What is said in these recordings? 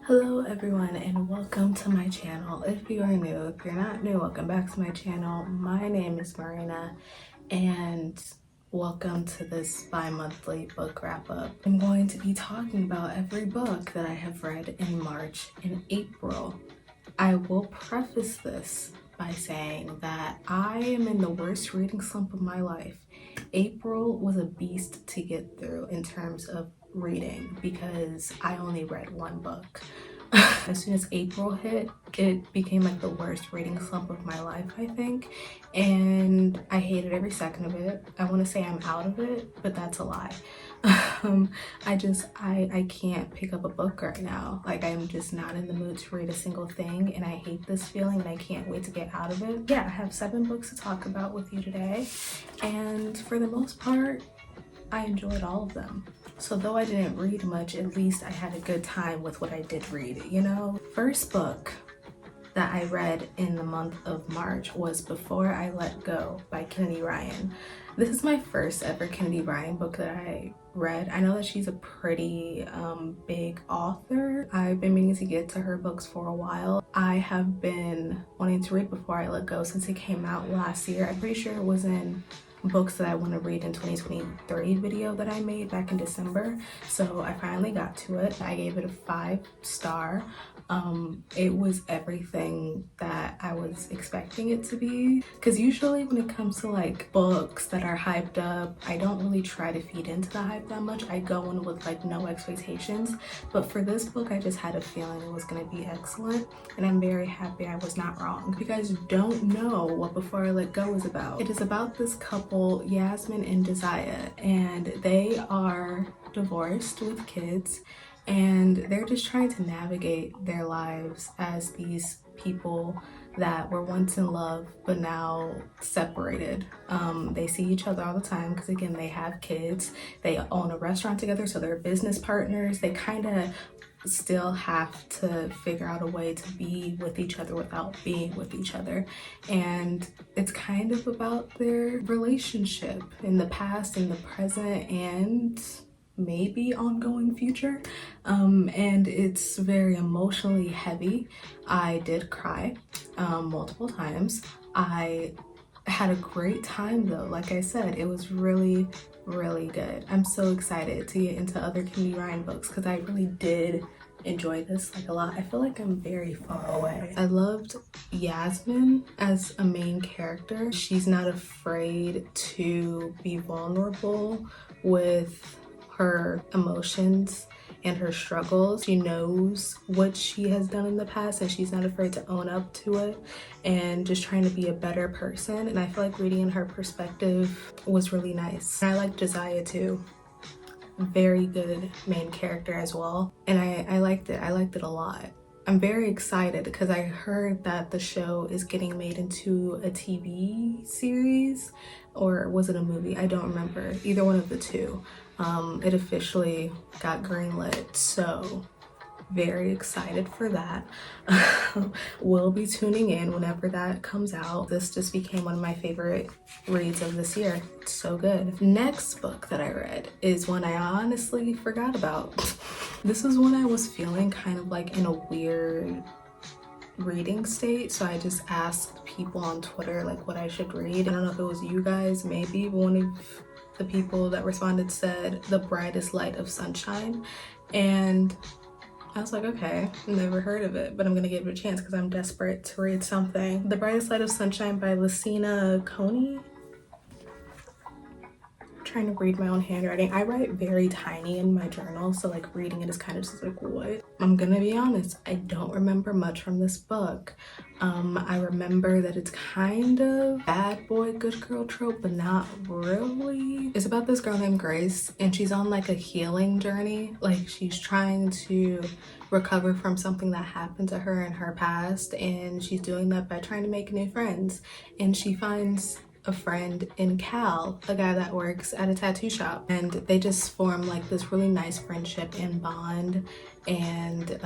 Hello everyone and welcome to my channel. If you are new, if you're not new, welcome back to my channel. My name is Marina and welcome to this bi-monthly book wrap up. I'm going to be talking about every book that I have read in March and April. I will preface this by saying that I am in the worst reading slump of my life. April was a beast to get through in terms of reading because I only read one book. As soon as April hit, it became like the worst reading slump of my life, I think, and I hated every second of it. I want to say I'm out of it, but that's a lie. I can't pick up a book right now. Like, I'm just not in the mood to read a single thing, and I hate this feeling and I can't wait to get out of it. Yeah, I have 7 books to talk about with you today, and for the most part, I enjoyed all of them. So though I didn't read much, at least I had a good time with what I did read, you know? First book that I read in the month of March was Before I Let Go by Kennedy Ryan. This is my first ever Kennedy Ryan book that I read. I know that she's a pretty big author. I've been meaning to get to her books for a while. I have been wanting to read Before I Let Go since it came out last year. I'm pretty sure it was in books that I want to read in 2023 video that I made back in December. So I finally got to it. I gave it a 5-star. It was everything that I was expecting it to be, because usually when it comes to like books that are hyped up, I don't really try to feed into the hype that much. I go in with like no expectations, but for this book I just had a feeling it was going to be excellent, and I'm very happy I was not wrong. If you guys don't know what Before I Let Go is about, it is about this couple, Yasmin and Desire, and they are divorced with kids, and they're just trying to navigate their lives as these people that were once in love but now separated. They see each other all the time because, again, they have kids, they own a restaurant together, so they're business partners. They kind of still have to figure out a way to be with each other without being with each other, and it's kind of about their relationship in the past, in the present, and maybe ongoing future. And it's very emotionally heavy. I did cry multiple times. I had a great time though. Like I said, it was really good. I'm so excited to get into other Kennedy Ryan books because I really did enjoy this like a lot. I feel like I'm very far away. I loved Yasmin as a main character. She's not afraid to be vulnerable with her emotions and her struggles. She knows what she has done in the past and she's not afraid to own up to it and just trying to be a better person. And I feel like reading in her perspective was really nice. I like Josiah too. Very good main character as well. And I liked it. I liked it a lot. I'm very excited because I heard that the show is getting made into a TV series, or was it a movie? I don't remember. Either one of the two. It officially got greenlit, so very excited for that. Will be tuning in whenever that comes out. This just became one of my favorite reads of this year. It's so good. Next book that I read is one I honestly forgot about. This is when I was feeling kind of like in a weird reading state, so I just asked people on Twitter like what I should read. I don't know if it was you guys, maybe one of the people that responded said The Brightest Light of Sunshine, and I was like, okay, never heard of it, but I'm gonna give it a chance because I'm desperate to read something. The Brightest Light of Sunshine by Lucina Coney. I'm trying to read my own handwriting. I write very tiny in my journal, so like reading it is kind of just like, what? I'm gonna be honest, I don't remember much from this book. I remember that it's kind of bad boy, good girl trope, but not really. It's about this girl named Grace, and she's on like a healing journey. Like, she's trying to recover from something that happened to her in her past, and she's doing that by trying to make new friends. And she finds a friend in Cal, a guy that works at a tattoo shop, and they just form like this really nice friendship and bond, and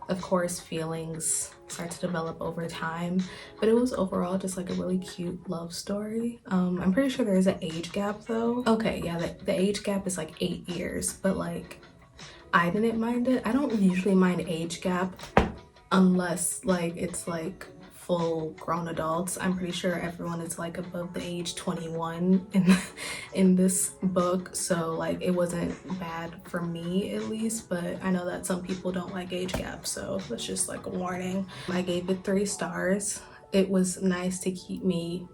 of course feelings start to develop over time, but it was overall just like a really cute love story. I'm pretty sure there is an age gap though. Okay, yeah, the age gap is like 8 years, but like I didn't mind it. I don't usually mind age gap unless like it's like full grown adults. I'm pretty sure everyone is like above the age 21 in this book, so like it wasn't bad for me at least, but I know that some people don't like age gaps, so that's just like a warning. I gave it 3 stars. It was nice to keep me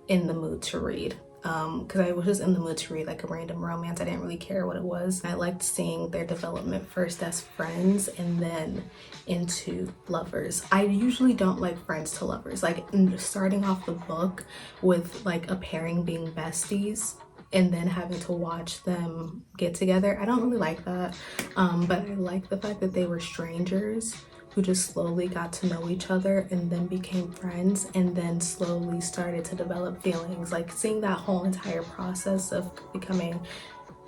in the mood to read. Because I was just in the mood to read like a random romance. I didn't really care what it was. I liked seeing their development first as friends and then into lovers. I usually don't like friends to lovers. Like starting off the book with like a pairing being besties and then having to watch them get together. I don't really like that. But I like the fact that they were strangers who just slowly got to know each other and then became friends and then slowly started to develop feelings. Like seeing that whole entire process of becoming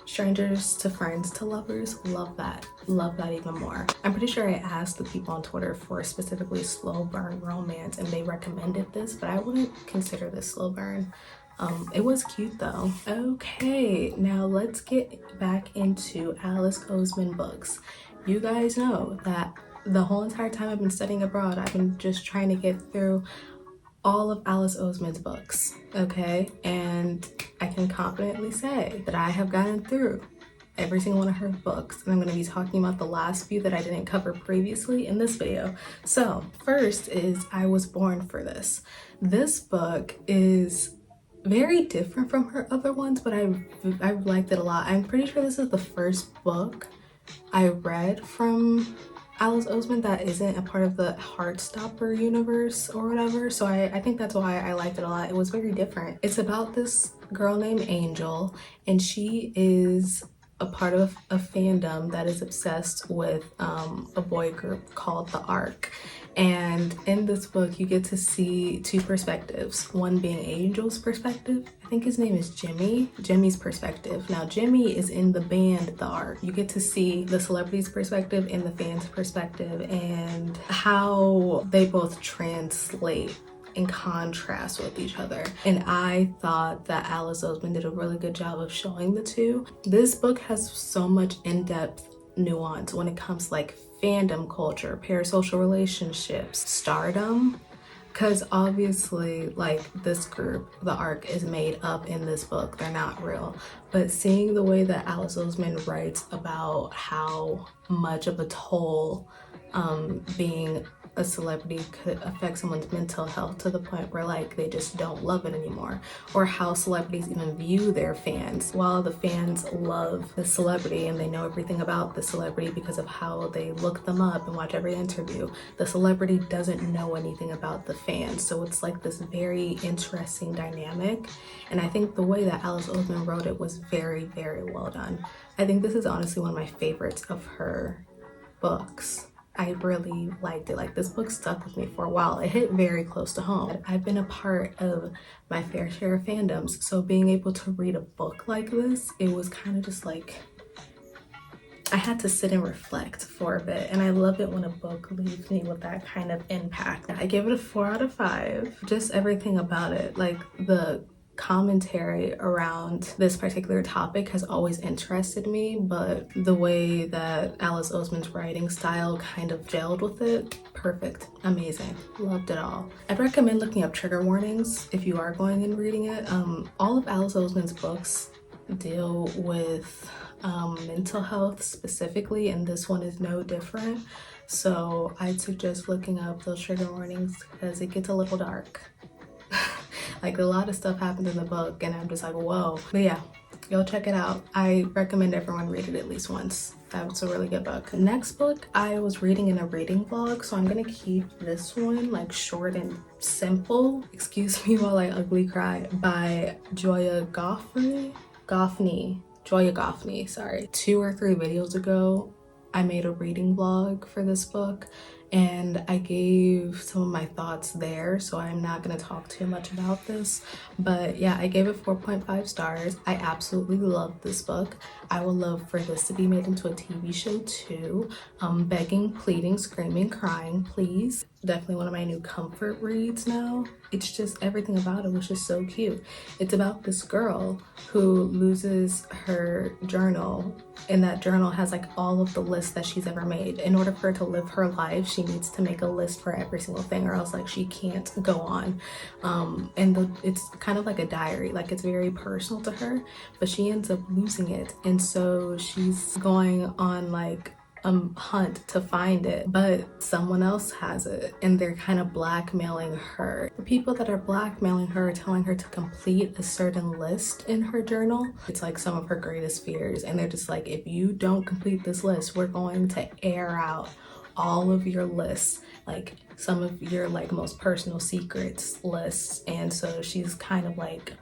strangers to friends to lovers, love that even more. I'm pretty sure I asked the people on Twitter for specifically slow burn romance and they recommended this, but I wouldn't consider this slow burn. It was cute though. Okay, now let's get back into Alice Oseman books. You guys know that the whole entire time I've been studying abroad, I've been just trying to get through all of Alice Oseman's books, okay? And I can confidently say that I have gotten through every single one of her books, and I'm going to be talking about the last few that I didn't cover previously in this video. So first is I Was Born for This. This book is very different from her other ones, but I've liked it a lot. I'm pretty sure this is the first book I read from Alice Oseman that isn't a part of the Heartstopper universe or whatever, so I think that's why I liked it a lot. It was very different. It's about this girl named Angel, and she is a part of a fandom that is obsessed with a boy group called the Ark. And in this book, you get to see 2 perspectives, one being Angel's perspective. I think his name is Jimmy. Jimmy's perspective. Now, Jimmy is in the band, The Ark. You get to see the celebrity's perspective and the fans' perspective and how they both translate in contrast with each other. And I thought that Alice Oseman did a really good job of showing the 2. This book has so much in-depth nuance when it comes to like fandom culture, parasocial relationships, stardom, because obviously like this group, the Ark, is made up in this book. They're not real. But seeing the way that Alice Oseman writes about how much of a toll being a celebrity could affect someone's mental health to the point where like they just don't love it anymore, or how celebrities even view their fans. While the fans love the celebrity and they know everything about the celebrity because of how they look them up and watch every interview, the celebrity doesn't know anything about the fans. So it's like this very interesting dynamic, and I think the way that Alice Oseman wrote it was very, very well done. I think this is honestly one of my favorites of her books. I really liked it. Like, this book stuck with me for a while. It hit very close to home. I've been a part of my fair share of fandoms, so being able to read a book like this, it was kind of just like, I had to sit and reflect for a bit, and I love it when a book leaves me with that kind of impact. I give it a 4 out of 5. Just everything about it, like the commentary around this particular topic has always interested me, but the way that Alice Oseman's writing style kind of gelled with it, perfect, amazing, loved it all. I'd recommend looking up trigger warnings if you are going and reading it. All of Alice Oseman's books deal with mental health specifically, and this one is no different. So I'd suggest looking up those trigger warnings because it gets a little dark. Like, a lot of stuff happens in the book and I'm just like, whoa. But yeah, go check it out. I recommend everyone read it at least once. That was a really good book. Next book I was reading in a reading vlog, so I'm gonna keep this one like short and simple. Excuse me while I ugly cry, by Joya Goffney, sorry. 2 or 3 videos ago, I made a reading vlog for this book, and I gave some of my thoughts there, so I'm not going to talk too much about this. But yeah, I gave it 4.5 stars. I absolutely love this book. I would love for this to be made into a TV show too. Begging, pleading, screaming, crying, please. Definitely one of my new comfort reads now. It's just everything about it was just so cute. It's about this girl who loses her journal, and that journal has like all of the lists that she's ever made. In order for her to live her life, she needs to make a list for every single thing, or else like she can't go on. It's kind of like a diary, like it's very personal to her, but she ends up losing it, and so she's going on like hunt to find it, but someone else has it, and they're kind of blackmailing her. The people that are blackmailing her are telling her to complete a certain list in her journal. It's like some of her greatest fears, and they're just like, if you don't complete this list, we're going to air out all of your lists, like some of your like most personal secrets lists. And so she's kind of like,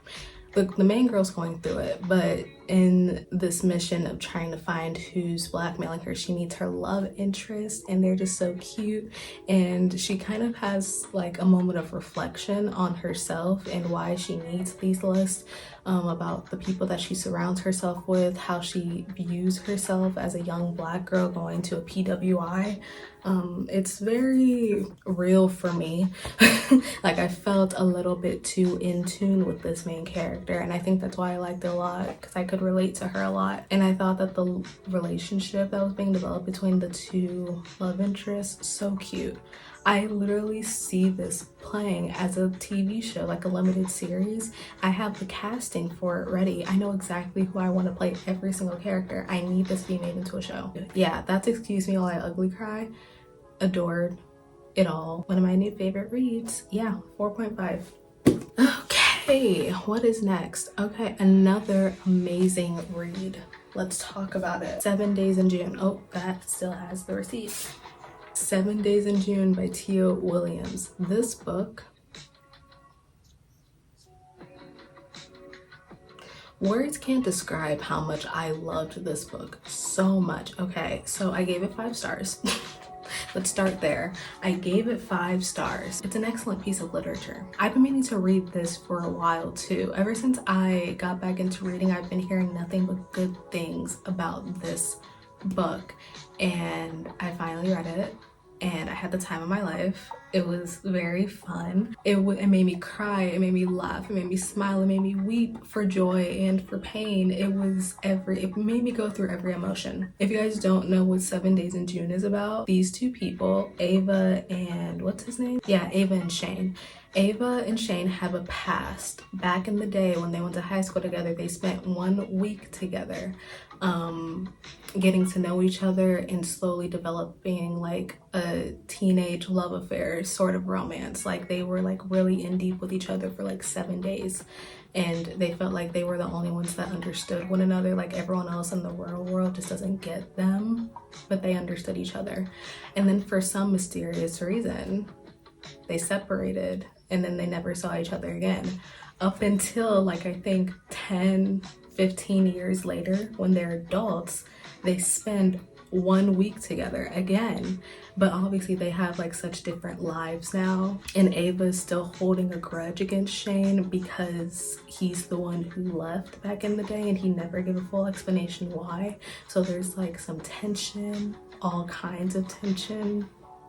the main girl's going through it, but in this mission of trying to find who's blackmailing her, she meets her love interest, and they're just so cute. And she kind of has like a moment of reflection on herself and why she needs these lists, about the people that she surrounds herself with, how she views herself as a young Black girl going to a PWI. It's very real for me. Like I felt a little bit too in tune with this main character, and I think that's why I liked it a lot, because I could relate to her a lot. And I thought that the relationship that was being developed between the two love interests, so cute. I literally see this playing as a TV show, like a limited series. I have the casting for it ready. I know exactly who I want to play every single character. I need this to be made into a show. Yeah, that's Excuse Me While I Ugly Cry. Adored it all. One of my new favorite reads. Yeah, 4.5. Okay, what is next? Okay, another amazing read. Let's talk about it. 7 Days in June. Oh, that still has the receipt. 7 Days in June by Tia Williams. This book, words can't describe how much I loved this book so much. Okay, so I gave it 5 stars. Let's start there. I gave it 5 stars. It's an excellent piece of literature. I've been meaning to read this for a while too. Ever since I got back into reading, I've been hearing nothing but good things about this book, and I finally read it, and I had the time of my life. It was very fun. It made me cry, it made me laugh, it made me smile, it made me weep for joy and for pain. It made me go through every emotion. If you guys don't know what 7 Days in June is about, these two people, Ava and what's his name? Yeah, Ava and Shane. Ava and Shane have a past. Back in the day when they went to high school together, they spent 1 week together, getting to know each other and slowly developing like a teenage love affair sort of romance. Like they were like really in deep with each other for like 7 days, and they felt like they were the only ones that understood one another. Like everyone else in the real world just doesn't get them, but they understood each other. And then for some mysterious reason, they separated, and then they never saw each other again, up until like I think 10-15 years later, when they're adults, they spend 1 week together again. But obviously they have like such different lives now, and Ava's still holding a grudge against Shane because he's the one who left back in the day, and he never gave a full explanation why. So there's like some tension, all kinds of tension.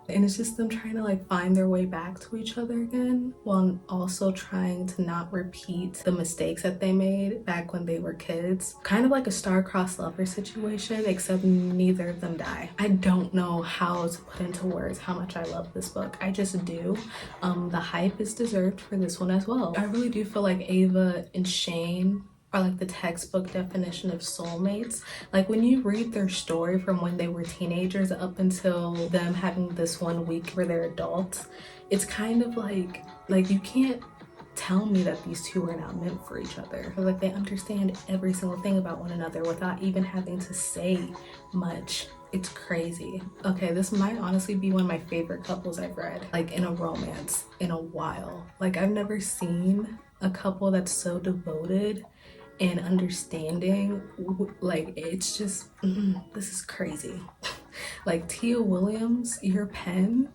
And it's just them trying to like find their way back to each other again, while also trying to not repeat the mistakes that they made back when they were kids. Kind of like a star-crossed lover situation, except neither of them die. I don't know how to put into words how much I love this book. I just do. The hype is deserved for this one as well. I really do feel like Ava and Shane are like the textbook definition of soulmates. Like when you read their story from when they were teenagers up until them having this 1 week where they're adults, it's kind of like you can't tell me that these two are not meant for each other. Like they understand every single thing about one another without even having to say much. It's crazy. Okay, this might honestly be one of my favorite couples I've read, like in a romance, in a while. Like I've never seen a couple that's so devoted and understanding. Like it's just this is crazy. Like Tia Williams, your pen.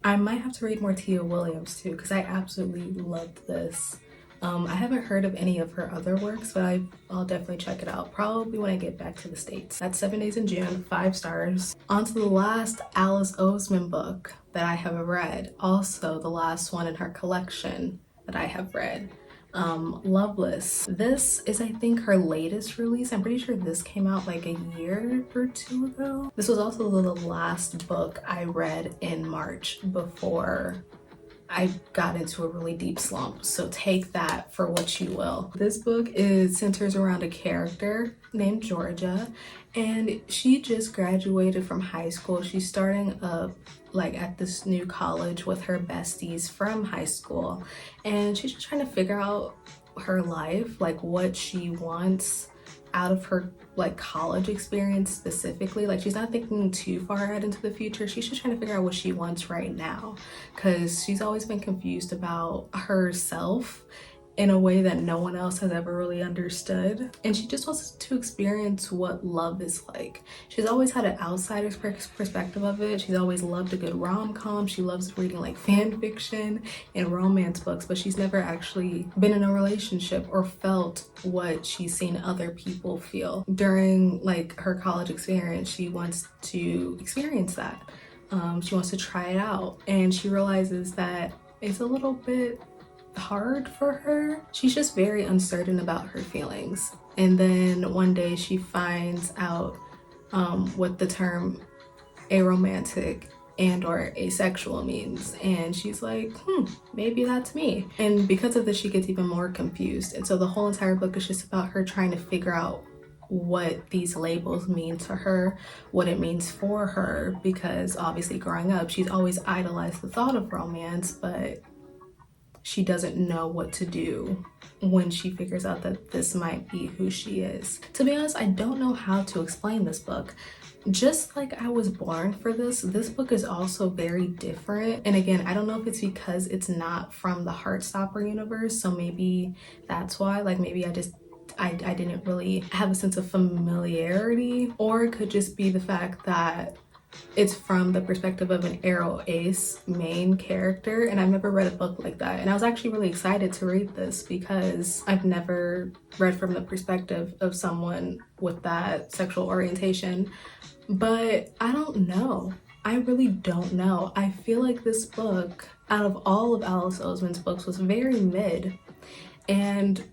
I might have to read more Tia Williams too, because I absolutely loved this. I haven't heard of any of her other works, but I'll definitely check it out, probably when I get back to the States. That's 7 Days in June, 5 stars. On to the last Alice Oseman book that I have read, also the last one in her collection that I have read. Loveless. This is, I think, her latest release. I'm pretty sure this came out like a year or two ago. This was also the last book I read in March before I got into a really deep slump, so take that for what you will. This book centers around a character named Georgia, and she just graduated from high school. She's starting up like at this new college with her besties from high school, and she's just trying to figure out her life, like what she wants out of her like college experience specifically. Like she's not thinking too far ahead into the future. She's just trying to figure out what she wants right now, because she's always been confused about herself in a way that no one else has ever really understood, and she just wants to experience what love is like. She's always had an outsider's perspective of it. She's always loved a good rom-com. She loves reading like fan fiction and romance books, but she's never actually been in a relationship or felt what she's seen other people feel. During like her college experience, she wants to experience that. She wants to try it out, and she realizes that it's a little bit hard for her. She's just very uncertain about her feelings. And then one day she finds out what the term aromantic and or asexual means, and she's like, maybe that's me. And because of this, she gets even more confused. And so the whole entire book is just about her trying to figure out what these labels mean to her, what it means for her, because obviously growing up, she's always idolized the thought of romance, but she doesn't know what to do when she figures out that this might be who she is. To be honest, I don't know how to explain this book. Just like I was born for this book is also very different. And again, I don't know if it's because it's not from the Heartstopper universe, so maybe that's why. Like maybe I didn't really have a sense of familiarity, or it could just be the fact that it's from the perspective of an aro ace main character, and I've never read a book like that. And I was actually really excited to read this because I've never read from the perspective of someone with that sexual orientation. But I don't know. I really don't know. I feel like this book, out of all of Alice Oseman's books, was very mid. And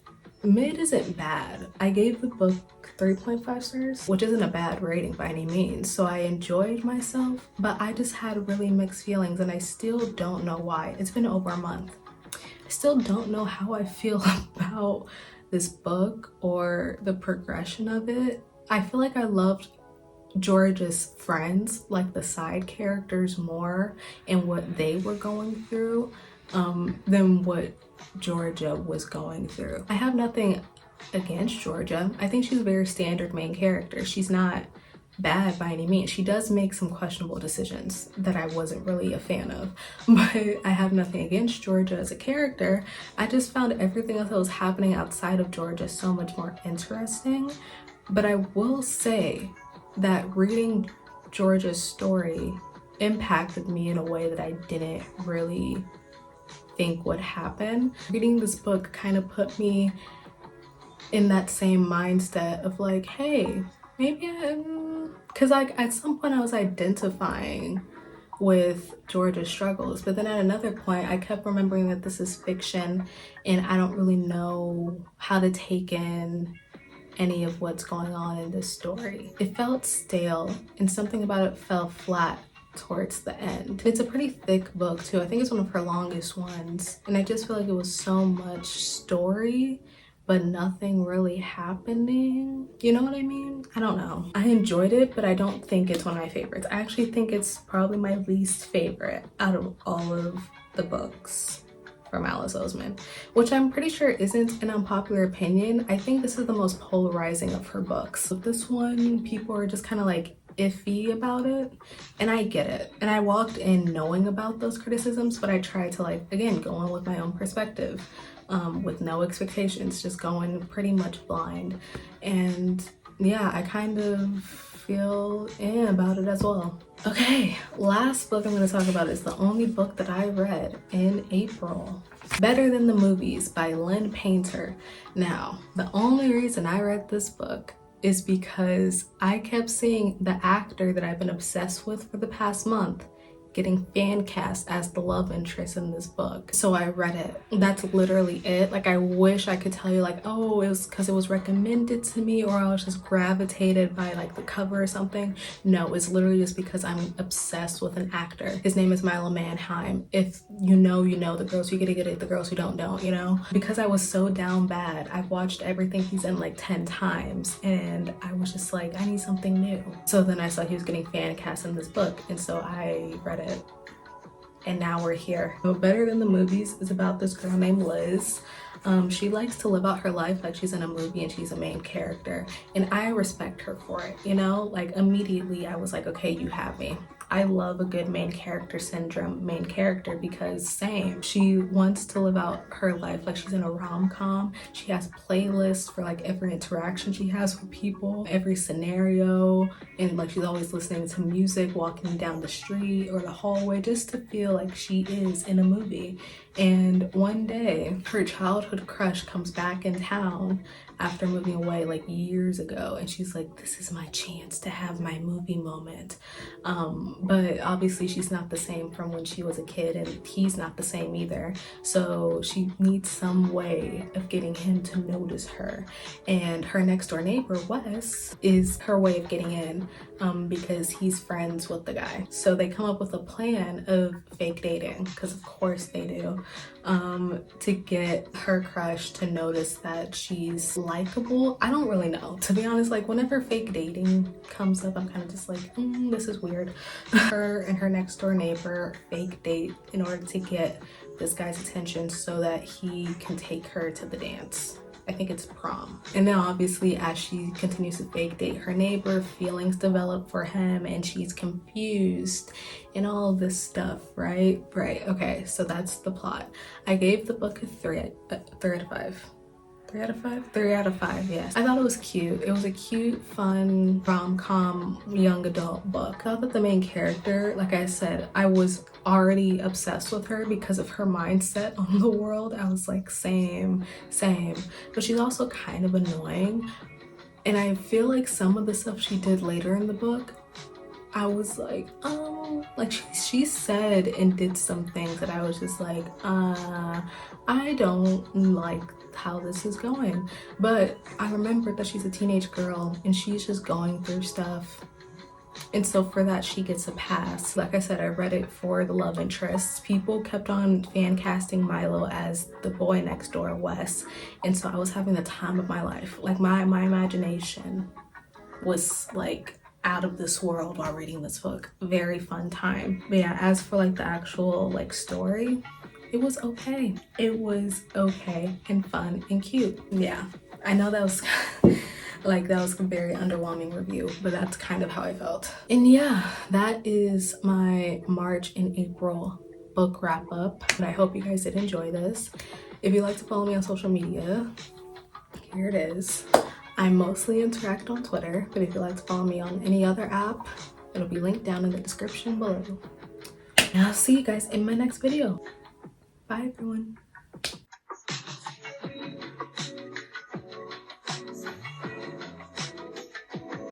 mid isn't bad. I gave the book 3.5 stars, which isn't a bad rating by any means. So I enjoyed myself, but I just had really mixed feelings, and I still don't know why. It's been over a month. I still don't know how I feel about this book or the progression of it. I feel like I loved George's friends, like the side characters, more and what they were going through than what Georgia was going through. I have nothing against Georgia. I think she's a very standard main character. She's not bad by any means. She does make some questionable decisions that I wasn't really a fan of, but I have nothing against Georgia as a character. I just found everything else that was happening outside of Georgia so much more interesting. But I will say that reading Georgia's story impacted me in a way that I didn't really think would happen. Reading this book kind of put me in that same mindset of like, hey, maybe because like at some point I was identifying with Georgia's struggles, but then at another point I kept remembering that this is fiction and I don't really know how to take in any of what's going on in this story. It felt stale, and something about it fell flat towards the end. It's a pretty thick book too. I think it's one of her longest ones, and I just feel like it was so much story but nothing really happening. You know what I mean? I don't know. I enjoyed it, but I don't think it's one of my favorites. I actually think it's probably my least favorite out of all of the books from Alice Oseman, which I'm pretty sure isn't an unpopular opinion. I think this is the most polarizing of her books. With this one, people are just kind of like iffy about it, and I get it. And I walked in knowing about those criticisms, but I tried to like, again, go in with my own perspective. With no expectations, just going pretty much blind. And yeah, I kind of feel about it as well. Okay, last book I'm going to talk about is the only book that I read in April. Better Than the Movies by Lynn Painter. Now, the only reason I read this book is because I kept seeing the actor that I've been obsessed with for the past month getting fan cast as the love interest in this book. So I read it. That's literally it. Like, I wish I could tell you like, oh, it was because it was recommended to me or I was just gravitated by like the cover or something. No, it's literally just because I'm obsessed with an actor. His name is Milo Manheim. If you know, you know. The girls who get it, the girls who don't, you know? Because I was so down bad, I've watched everything he's in like 10 times and I was just like, I need something new. So then I saw he was getting fan cast in this book and so I read it. And now we're here. So Better Than the Movies is about this girl named Liz. She likes to live out her life like she's in a movie and she's a main character. And I respect her for it, you know? Like, immediately I was like, okay, you have me. I love a good main character syndrome main character because same, she wants to live out her life like she's in a rom-com. She has playlists for like every interaction she has with people, every scenario, and like she's always listening to music walking down the street or the hallway just to feel like she is in a movie. And one day her childhood crush comes back in town after moving away like years ago and she's like, this is my chance to have my movie moment. But obviously she's not the same from when she was a kid and he's not the same either, so she needs some way of getting him to notice her, and her next door neighbor Wes is her way of getting in because he's friends with the guy. So they come up with a plan of fake dating, because of course they do, to get her crush to notice that she's likable. I don't really know, to be honest. Like, whenever fake dating comes up, I'm kind of just like, this is weird. Her and her next door neighbor fake date in order to get this guy's attention so that he can take her to the dance. I think it's prom. And now obviously as she continues to fake date her neighbor, feelings develop for him and she's confused and all of this stuff, right? Okay, so that's the plot. I gave the book a 3 out of 5. 3 out of 5? 3 out of 5, yes. I thought it was cute. It was a cute, fun, rom-com, young adult book. I thought that the main character, like I said, I was already obsessed with her because of her mindset on the world. I was like, same. But she's also kind of annoying. And I feel like some of the stuff she did later in the book, I was like, like she said and did some things that I was just like, I don't like how this is going. But I remembered that she's a teenage girl and she's just going through stuff, and so for that she gets a pass. Like I said, I read it for the love interests. People kept on fan casting Milo as the boy next door, Wes, and so I was having the time of my life. Like my imagination was like out of this world while reading this book. Very fun time. But yeah, as for like the actual like story, it was okay. It was okay and fun and cute. Yeah, I know that was like that was a very underwhelming review, but that's kind of how I felt. And yeah, that is my March and April book wrap up. And I hope you guys did enjoy this. If you'd like to follow me on social media, here it is. I mostly interact on Twitter, but if you'd like to follow me on any other app, it'll be linked down in the description below. And I'll see you guys in my next video. Bye everyone.